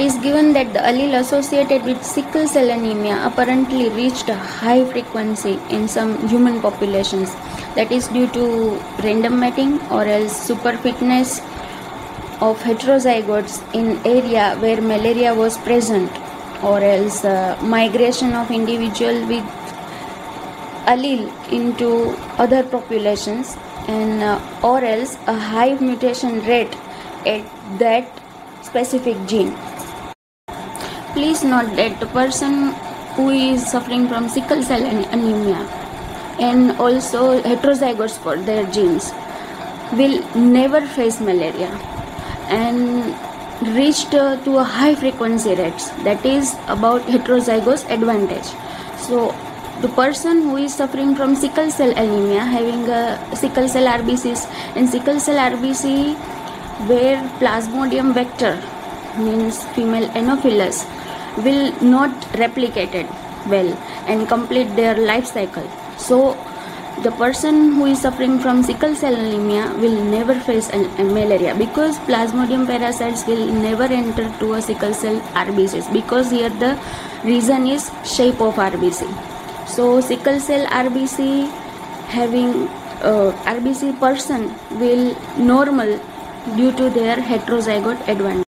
is given that the allele associated with sickle cell anemia apparently reached a high frequency in some human populations. That is due to random mating or else superfitness of heterozygotes in area where malaria was present, or else migration of individual with allele into other populations, and or else a high mutation rate at that specific gene. Please note that the person who is suffering from sickle cell anemia and also heterozygotes for their genes will never face malaria and reached to a high frequency rates, that is about heterozygous advantage. So the person who is suffering from sickle cell anemia, having a sickle cell RBCs, and sickle cell RBC where plasmodium vector means female Anopheles will not replicated well and complete their life cycle. So the person who is suffering from sickle cell anemia will never face a malaria, because plasmodium parasites will never enter to a sickle cell RBCs, because here the reason is shape of RBC. So sickle cell RBC having RBC person will normal due to their heterozygote advantage.